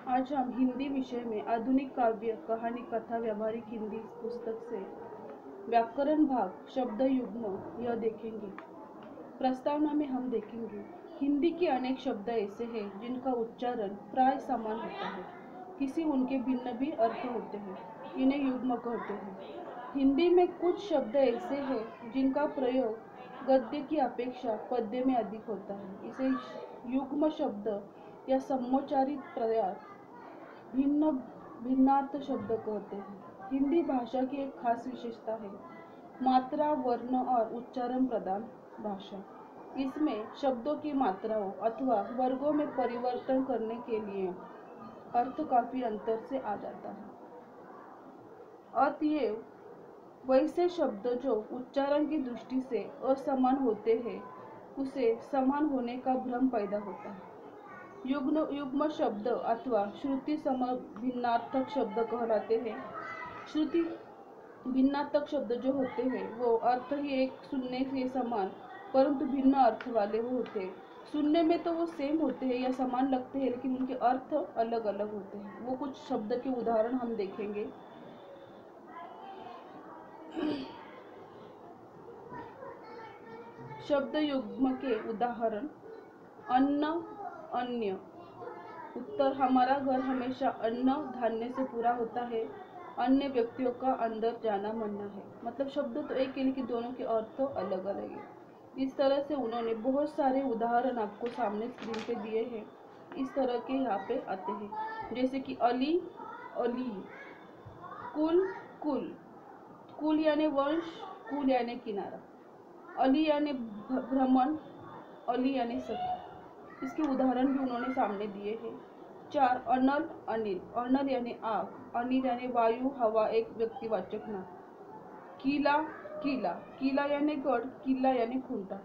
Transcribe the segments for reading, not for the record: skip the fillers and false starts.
आज हम हिंदी विषय में आधुनिक काव्य, कहानी, कथा, व्यावहारिक हिंदी पुस्तक से व्याकरण भाग, शब्द युग्म यह देखेंगे। प्रस्तावना में हम देखेंगे हिंदी के अनेक शब्द ऐसे हैं जिनका उच्चारण प्राय समान होता है, किसी उनके भिन्न भी अर्थ होते हैं, इन्हें युग्म कहते हैं। हिंदी में कुछ शब्द ऐसे हैं जिनका प्रयोग गद्य की अपेक्षा पद्य में अधिक होता है, इसे युग्म शब्द या सम्मोच्चारित प्रयास भिन्न भिन्नार्थ शब्द कहते हैं। हिंदी भाषा की एक खास विशेषता है मात्रा, वर्ण और उच्चारण प्रधान भाषा। इसमें शब्दों की मात्राओं अथवा वर्गों में परिवर्तन करने के लिए अर्थ काफी अंतर से आ जाता है। अतएव वैसे शब्द जो उच्चारण की दृष्टि से असमान होते हैं, उसे समान होने का भ्रम पैदा होता है। युग्म शब्द अथवा श्रुति सम भिन्नार्थक शब्द कहलाते हैं। श्रुति भिन्नार्थक शब्द जो होते हैं वो अर्थ ही एक सुनने के समान परंतु भिन्न अर्थ वाले होते हैं। सुनने में तो वो सेम होते हैं या समान लगते हैं, लेकिन उनके अर्थ अलग अलग होते हैं। वो कुछ शब्द के उदाहरण हम देखेंगे। शब्द युग्म के उदाहरण: अन्न, अन्य। उत्तर: हमारा घर हमेशा अन्न धान्य से पूरा होता है। अन्य व्यक्तियों का अंदर जाना मना है। मतलब शब्द तो एक है लेकिन दोनों के अर्थ तो अलग अलग है। इस तरह से उन्होंने बहुत सारे उदाहरण आपको सामने स्क्रीन पे दिए हैं। इस तरह के यहाँ पे आते हैं, जैसे कि अली, अली, कुल, कुल, कुल यानी वंश, कुल यानी किनारा, अली यानी भ्रमण, अली यानी सखी। इसके उदाहरण भी उन्होंने सामने दिए हैं। 4. अनल, अनिल, अनल यानी आग, अनिल यानी वायु, हवा, एक व्यक्तिवाचक नाम। किला, किला, किला यानी गढ़, किला यानी खुंटा।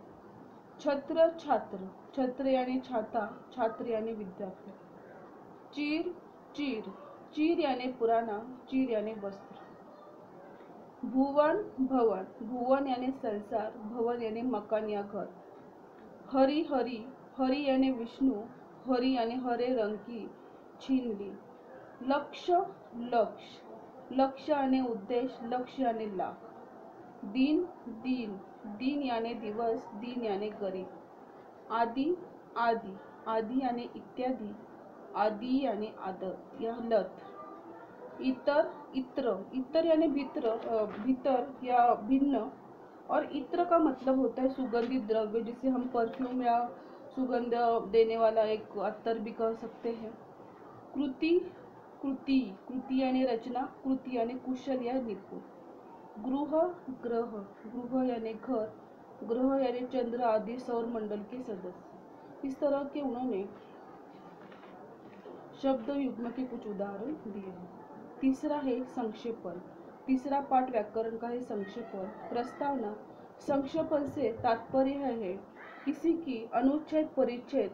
छत्र, छात्र, छत्र यानी छाता, छात्र यानी विद्यार्थी। चीर, चीर, चीर यानी पुराना, चीर यानी वस्त्र। भुवन, भवन, भुवन यानी संसार, भवन यानी मकान या घर। हरि, हरि, हरि यानी विष्णु, हरि यानी हरे रंग की छीन ली। लक्ष्य, लक्ष्य, लक्ष्य यानी उद्देश्य, लक्ष्य यानी लाख। दिन, दीन, दीन यानी दिवस, दीन यानी गरीब। आदि, आदि, आदि यानी इत्यादि, आदि यानी आदर या लत। इतर, इत्र, इतर यानी भीतर या भिन्न, और इत्र का मतलब होता है सुगंधित द्रव्य, जिसे हम परफ्यूम या सुगंध देने वाला एक अत्तर भी कह सकते हैं। कृति, कृति, कृति यानी रचना, कृति यानी कुशल या निपुण। गृह, ग्रह, गृह यानी घर, ग्रह यानी चंद्र आदि सौर मंडल के सदस्य। इस तरह के उन्होंने शब्द युग्म के कुछ उदाहरण दिए हैं। तीसरा है संक्षेपण। तीसरा पाठ व्याकरण का है संक्षेपण। प्रस्तावना: संक्षेपण से तात्पर्य है किसी की अनुच्छेद, परिच्छेद,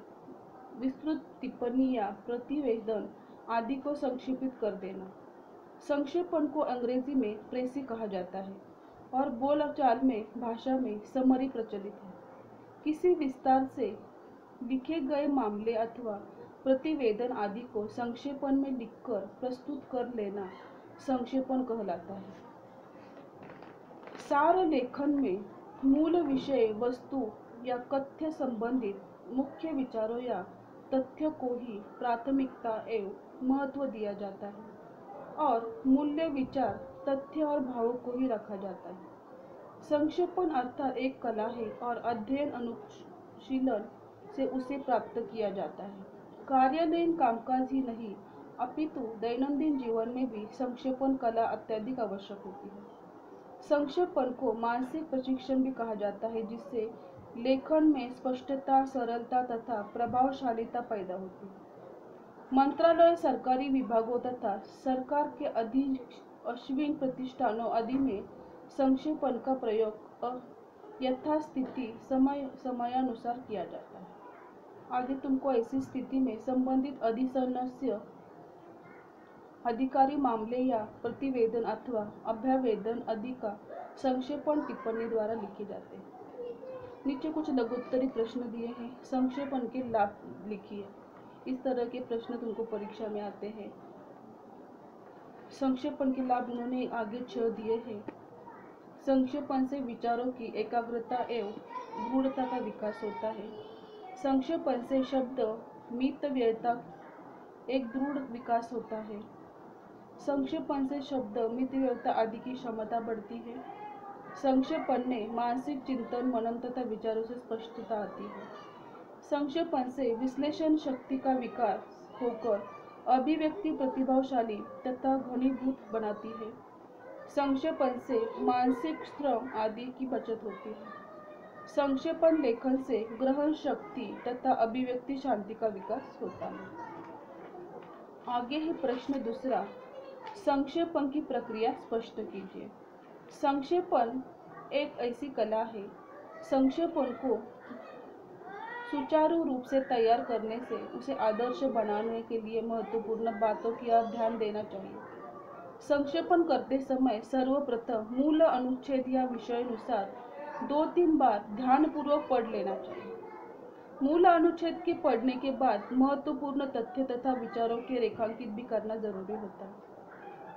विस्तृत टिप्पणी या प्रतिवेदन आदि को संक्षेपित कर देना। संक्षेपण को अंग्रेजी में प्रेसी कहा जाता है और बोलचाल में भाषा में समरी प्रचलित है। किसी विस्तार से लिखे गए मामले अथवा प्रतिवेदन आदि को संक्षेपण में लिखकर प्रस्तुत कर लेना संक्षेपण कहलाता है। सार लेखन में मूल विषय, वस्तु या कथ्य संबंधित मुख्य विचारों या तथ्यों को ही प्राथमिकता एवं महत्व दिया जाता है और मूल्य, विचार, तथ्य और भावों को ही रखा जाता है। संक्षेपण अर्थात एक कला है और अध्ययन, अनुशीलन से उसे प्राप्त किया जाता है। कार्यालयीन कामकाज ही नहीं अपितु दैनंदिन जीवन में भी संक्षेपण कला अत्यधिक आवश्यक होती है। संक्षेपण को मानसिक प्रशिक्षण भी कहा जाता है, जिससे लेखन में स्पष्टता, सरलता तथा प्रभावशालीता पैदा होती है। मंत्रालय, सरकारी विभागों तथा सरकार के अधीन अश्विन प्रतिष्ठानों आदि में संक्षेपण का प्रयोग यथास्थिति समयानुसार किया जाता है। आगे तुमको ऐसी स्थिति में संबंधित अधिसंस्य अधिकारी मामले या प्रतिवेदन अथवा अभ्यावेदन आदि का संक्षेपण टिप्पणी द्वारा लिखे जाते हैं। नीचे कुछ लघुत्तरी प्रश्न दिए हैं। संक्षेपण के लाभ लिखिए। इस तरह के प्रश्न तुमको परीक्षा में आते हैं। संक्षेपण के लाभ उन्होंने आगे 6 दिए हैं। संक्षेपण से विचारों की एकाग्रता एवं गूढ़ता का विकास होता है। संक्षेपण से शब्द मितव्ययता एक दृढ़ विकास होता है। संक्षेपण से शब्द मितव्ययता आदि की क्षमता बढ़ती है। संक्षेपण ने मानसिक चिंतन मनन तथा विचारों से स्पष्टता आती है। संक्षेपण से विश्लेषण शक्ति का विकास होकर अभिव्यक्ति प्रतिभाशाली तथा घनीभूत बनाती है। संक्षेपण से मानसिक श्रम आदि की बचत होती है। संक्षेपण लेखन से ग्रहण शक्ति तथा अभिव्यक्ति शांति का विकास होता है। आगे है प्रश्न दूसरा, संक्षेपण की प्रक्रिया स्पष्ट कीजिए। संक्षेपण एक ऐसी कला है। संक्षेपण को सुचारू रूप से तैयार करने से उसे आदर्श बनाने के लिए महत्वपूर्ण बातों की ओर ध्यान देना चाहिए। संक्षेपण करते समय सर्वप्रथम मूल अनुच्छेद या विषयानुसार 2-3 बार ध्यानपूर्वक पढ़ लेना चाहिए। मूल अनुच्छेद के पढ़ने के बाद महत्वपूर्ण तथ्य तथा विचारों के रेखांकित भी करना जरूरी होता है।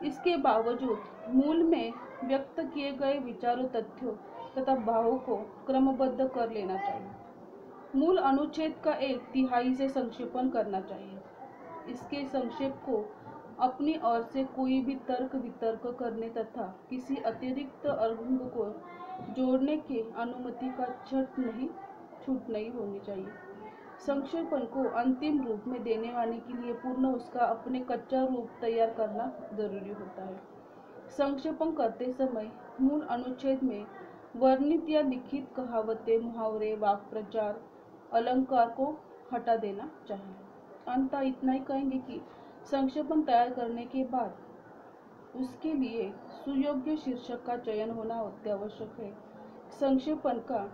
इसके बावजूद मूल में व्यक्त किए गए विचारों तथ्यों तथा भावों को क्रमबद्ध कर लेना चाहिए। मूल अनुच्छेद का 1/3 से संक्षेपण करना चाहिए। इसके संक्षेप को अपनी ओर से कोई भी तर्क वितर्क करने तथा किसी अतिरिक्त अंग को जोड़ने की अनुमति का छूट नहीं होनी चाहिए। संक्षेपण को अंतिम रूप में देने वाले के लिए पूर्ण उसका अपने कच्चा रूप तैयार करना जरूरी होता है। संक्षेपण करते समय मूल अनुच्छेद में वर्णित या लिखित कहावतें, मुहावरे, वाक्प्रचार, अलंकार को हटा देना चाहिए। अंततः इतना ही कहेंगे कि संक्षेपण तैयार करने के बाद उसके लिए सुयोग्य शीर्षक का चयन होना अत्यावश्यक है। संक्षेपण का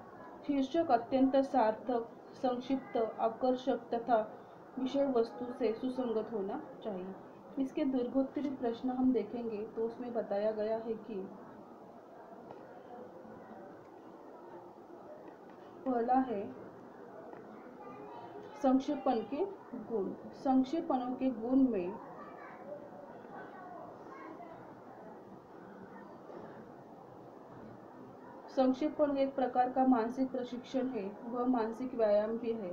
शीर्षक अत्यंत सार्थक, संक्षिप्त, आकर्षक तथा विषय वस्तु से सुसंगत होना चाहिए। इसके दीर्घोत्तरी प्रश्न हम देखेंगे तो उसमें बताया गया है कि पहला है संक्षेपण के गुण। संक्षेपणों के गुण में संक्षेपण एक प्रकार का मानसिक प्रशिक्षण है, वह मानसिक व्यायाम भी है।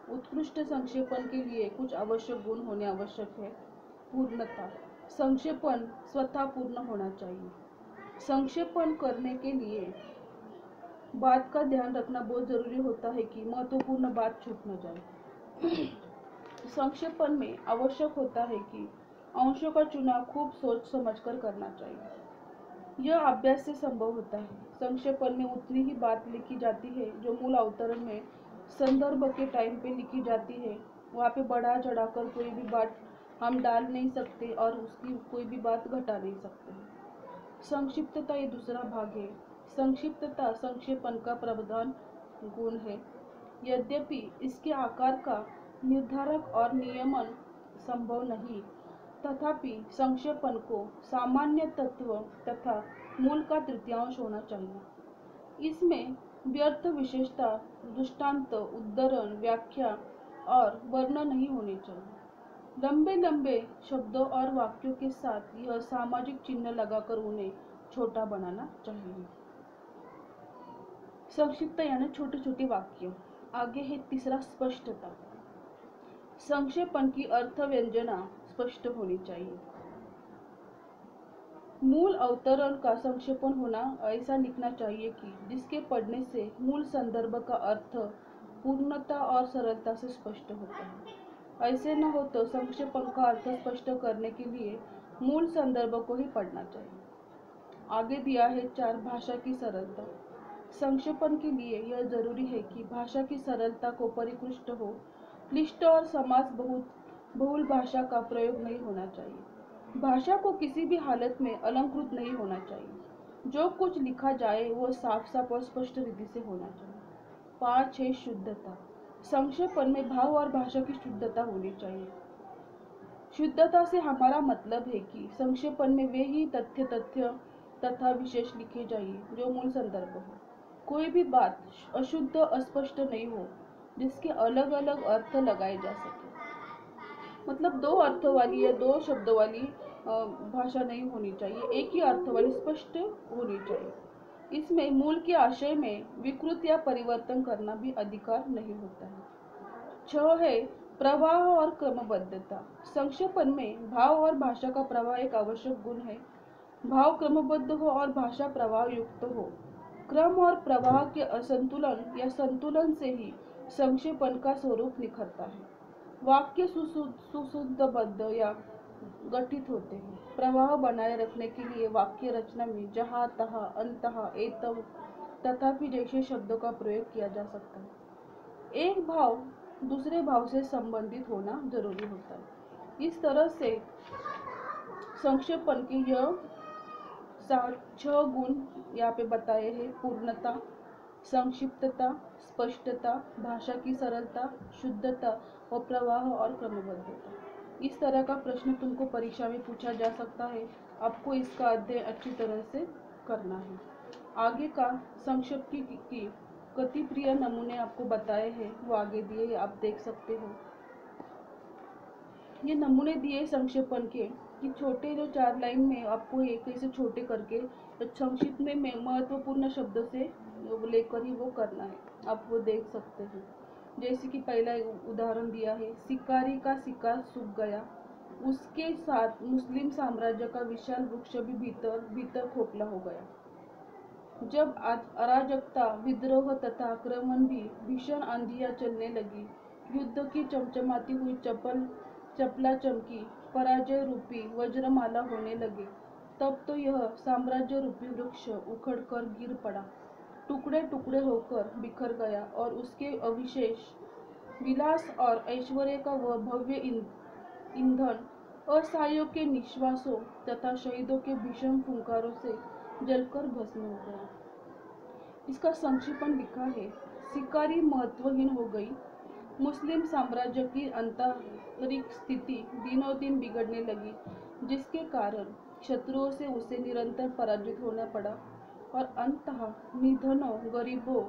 उत्कृष्ट संक्षेपण के लिए कुछ आवश्यक गुण होने आवश्यक है। पूर्णता, संक्षेपण स्वतः पूर्ण होना चाहिए। संक्षेपण करने के लिए बात का ध्यान रखना बहुत जरूरी होता है कि महत्वपूर्ण बात छूट न जाए। संक्षेपण में आवश्यक होता है कि अंशों का चुनाव खूब सोच समझकर करना चाहिए। यह अभ्यास से संभव होता है। संक्षेपण में उतनी ही बात लिखी जाती है जो मूल अवतरण में संदर्भ के टाइम पे लिखी जाती है। वहाँ पे बढ़ा चढ़ाकर कोई भी बात हम डाल नहीं सकते और उसकी कोई भी बात घटा नहीं सकते। संक्षिप्तता ये दूसरा भाग है। संक्षिप्तता संक्षेपण का प्रधान गुण है। यद्यपि इसके आकार का निर्धारक और नियमन संभव नहीं, तथापि संक्षेपण को सामान्य तत्व तथा मूल का तृतीयांश होना चाहिए। इसमें व्यर्थ विशेषता, दृष्टांत, उद्धरण, व्याख्या और वर्णन नहीं होने चाहिए। लंबे लंबे शब्दों और वाक्यों के साथ यह सामाजिक चिन्ह लगाकर उन्हें छोटा बनाना चाहिए। संक्षिप्त यानी छोटे छोटे वाक्य। आगे है तीसरा, स्पष्टता। संक्षेपण की अर्थ व्यंजना स्पष्ट होनी चाहिए। मूल अवतरण का संक्षेपण होना ऐसा लिखना चाहिए कि जिसके पढ़ने से मूल संदर्भ का अर्थ पूर्णता और सरलता से स्पष्ट होता है। ऐसे न हो तो संक्षेपण का अर्थ स्पष्ट करने के लिए मूल संदर्भ को ही पढ़ना चाहिए। आगे दिया है 4, भाषा की सरलता। संक्षेपण के लिए यह जरूरी है कि भाषा की सरलता को परिकृष्ट हो। क्लिष्ट और समास बहुल भाषा का प्रयोग नहीं होना चाहिए। भाषा को किसी भी हालत में अलंकृत नहीं होना चाहिए। जो कुछ लिखा जाए वो साफ साफ और स्पष्ट रीति से होना चाहिए। 5 है शुद्धता। संक्षेपण में भाव और भाषा की शुद्धता होनी चाहिए। शुद्धता से हमारा मतलब है कि संक्षेपण में वे ही तथ्य तथा विशेष लिखे जाइए जो मूल संदर्भ हो। कोई भी बात अशुद्ध अस्पष्ट नहीं हो जिसके अलग अलग अर्थ लगाए जा सके। मतलब दो अर्थों वाली या दो शब्दों वाली भाषा नहीं होनी चाहिए, एक ही अर्थ वाली स्पष्ट होनी चाहिए। इसमें मूल के आशय में विकृत या परिवर्तन करना भी अधिकार नहीं होता है। 6 है प्रवाह और क्रमबद्धता। संक्षेपण में भाव और भाषा का प्रवाह एक आवश्यक गुण है। भाव क्रमबद्ध हो और भाषा प्रवाह युक्त हो। क्रम और प्रवाह के असंतुलन या संतुलन से ही संक्षेपण का स्वरूप निखरता है। वाक्य सुसुद्धबद्ध या गठित होते हैं। प्रवाह बनाए रखने के लिए वाक्य रचना में जहाँ तहाँ अंतः एतव तथापि जैसे शब्दों का प्रयोग किया जा सकता है। एक भाव दूसरे भाव से संबंधित होना जरूरी होता है। इस तरह से संक्षेपण के यह 6 गुण यहाँ पे बताए हैं। पूर्णता, संक्षिप्तता, स्पष्टता, भाषा की सरलता, शुद्धता और प्रवाह और क्रमबद्धता। इस तरह का प्रश्न तुमको परीक्षा में पूछा जा सकता है। आपको इसका अध्ययन अच्छी तरह से करना है। आगे का संक्षेप की गतिप्रिय नमूने आपको बताए हैं, वो आगे दिए आप देख सकते हो। ये नमूने दिए संक्षेपण के कि छोटे जो 4 लाइन में आपको एक ऐसे छोटे करके संक्षिप्त में महत्वपूर्ण शब्दों से लेकर ही वो करना है। आप वो देख सकते हैं। जैसे कि पहला उदाहरण दिया है, शिकारी का शिकार सूख गया, उसके साथ मुस्लिम साम्राज्य का विशाल वृक्ष भी भीतर खोखला हो गया। जब अराजकता, विद्रोह तथा आक्रमण भी भीषण आंधियां चलने लगी, युद्ध की चमचमाती हुई चपला चमकी पराजय रूपी वज्रमाला होने लगे, तब तो यह साम्राज्य रूपी वृक्ष उखड़कर गिर पड़ा, टुकड़े टुकड़े होकर बिखर गया और उसके अवशेष विलास और ऐश्वर्य का वह भव्य ईंधन असहायों के निश्वासों तथा शहीदों के भीषण फुंकारों से जलकर भस्म हो गया। इसका संक्षेपण लिखा है, शिकारी महत्वहीन हो गई, मुस्लिम साम्राज्य की आंतरिक स्थिति दिनों दिन बिगड़ने लगी, जिसके कारण शत्रुओं से उसे निरंतर पराजित होना पड़ा और अंततः निधनों गरीबों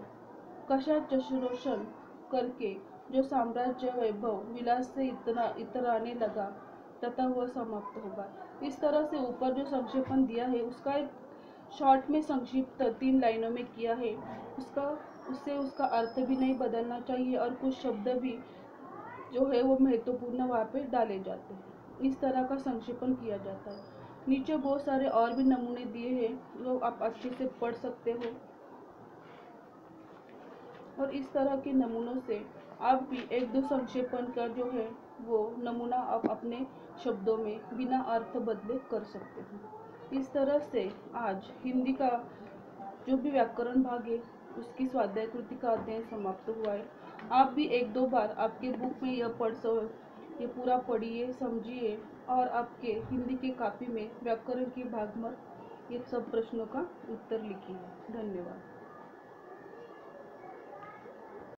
कशाचशोषण करके जो साम्राज्य वैभव विलास से इतराने लगा तथा वह समाप्त होगा। इस तरह से ऊपर जो संक्षेपण दिया है उसका एक शॉर्ट में संक्षिप्त 3 लाइनों में किया है। उससे उसका अर्थ भी नहीं बदलना चाहिए और कुछ शब्द भी जो है वो महत्वपूर्ण वहाँ पे डाले जाते हैं। इस तरह का संक्षेपण किया जाता है। नीचे बहुत सारे और भी नमूने दिए हैं, वो आप अच्छे से पढ़ सकते हो और इस तरह के नमूनों से आप भी 1-2 संक्षेपण का जो है वो नमूना आप अपने शब्दों में बिना अर्थ बदले कर सकते हो। इस तरह से आज हिंदी का जो भी व्याकरण भाग है उसकी स्वाध्याय कृति का अध्ययन समाप्त हुआ है। आप भी 1-2 बार आपके बुक में ये पूरा पढ़िए, समझिए और आपके हिंदी की कॉपी में व्याकरण के भाग में ये सब प्रश्नों का उत्तर लिखिए। धन्यवाद।